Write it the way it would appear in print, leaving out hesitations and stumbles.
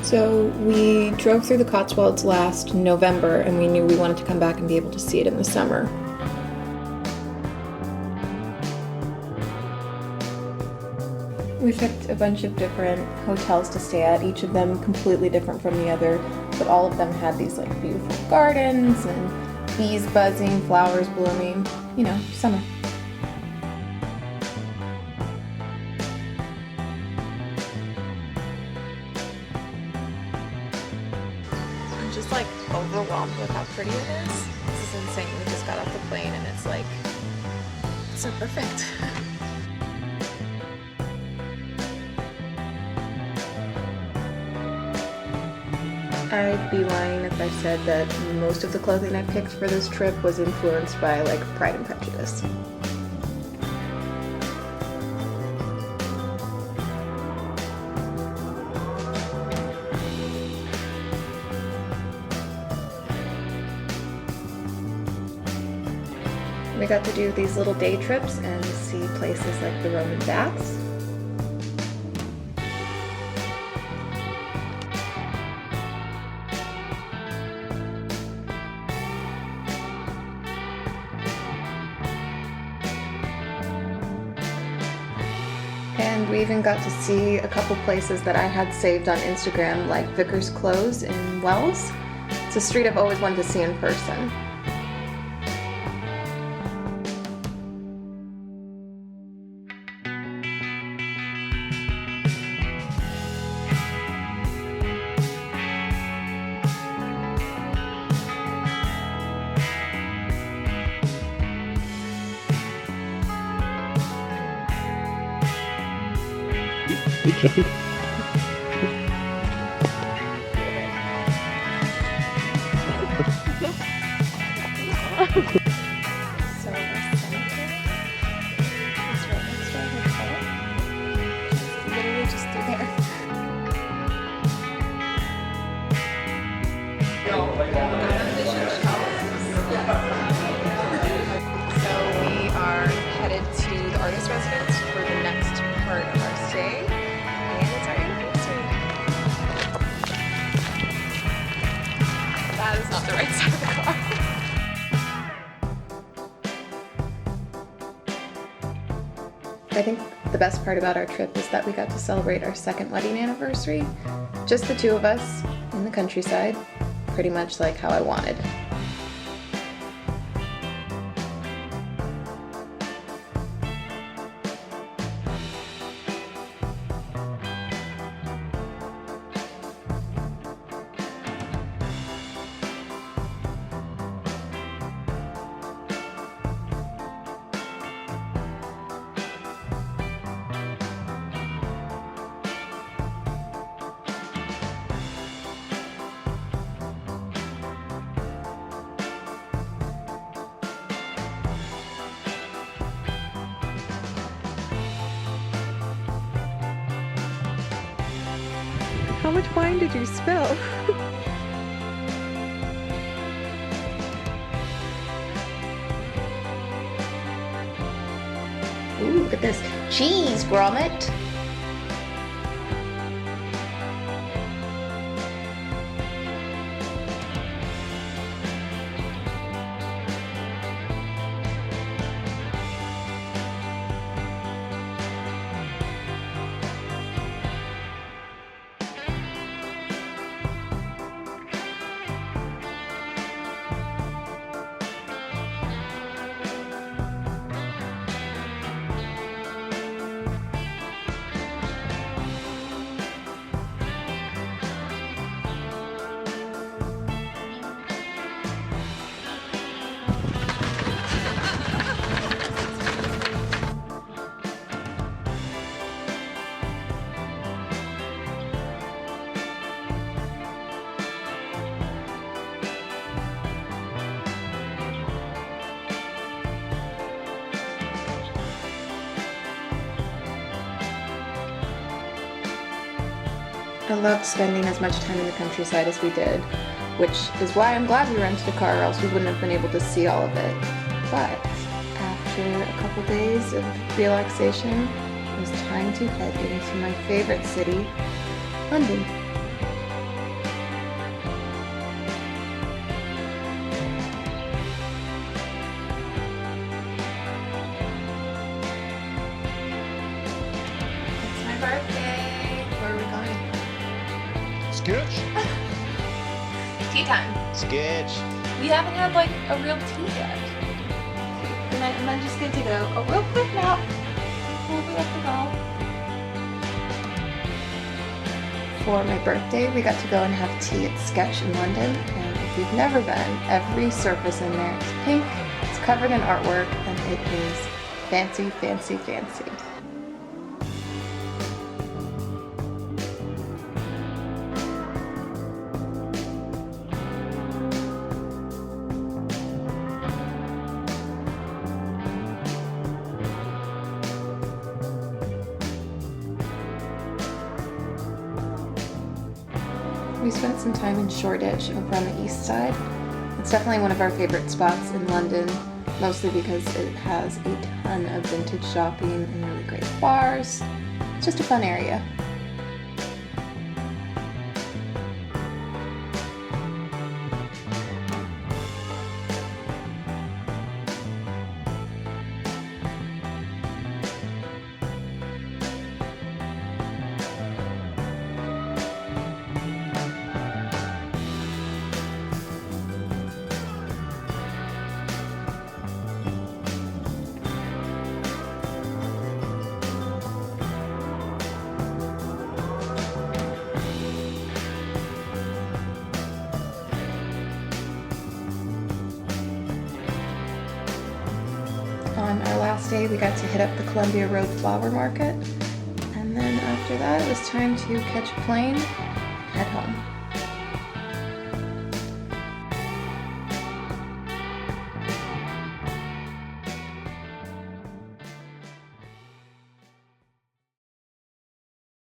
So we drove through the Cotswolds last November and we knew we wanted to come back and be able to see it in the summer. We picked a bunch of different hotels to stay at, each of them completely different from the other, but all of them had these like beautiful gardens and bees buzzing, flowers blooming, you know, summer. I'm just like overwhelmed with how pretty it is. This is insane. We just got off the plane and it's like so perfect. I'd be lying if I said that most of the clothing I picked for this trip was influenced by like Pride and Prejudice. We got to do these little day trips and see places like the Roman baths. And we even got to see a couple places that I had saved on Instagram, like Vickers Close in Wells. It's a street I've always wanted to see in person. So our center is right next to our hotel. Literally just through there. So we are headed to the artist residence for the next part of our stay. And it's our anniversary. That is not the right side of the car. I think the best part about our trip is that we got to celebrate our second wedding anniversary. Just the two of us in the countryside, pretty much like how I wanted. How much wine did you spill? Ooh, look at this cheese grommet. I loved spending as much time in the countryside as we did, which is why I'm glad we rented a car, or else we wouldn't have been able to see all of it. But after a couple days of relaxation, it was time to head into my favorite city, London. Sketch. Tea time. Sketch. We haven't had like a real tea yet. And I'm just going to take a real quick nap before we have to go. For my birthday, we got to go and have tea at Sketch in London. And if you've never been, every surface in there is pink, it's covered in artwork, and it is fancy, fancy, fancy. We spent some time in Shoreditch over on the east side. It's definitely one of our favorite spots in London, mostly because it has a ton of vintage shopping and really great bars. It's just a fun area. On our last day, we got to hit up the Columbia Road Flower Market, and then after that, it was time to catch a plane, head home.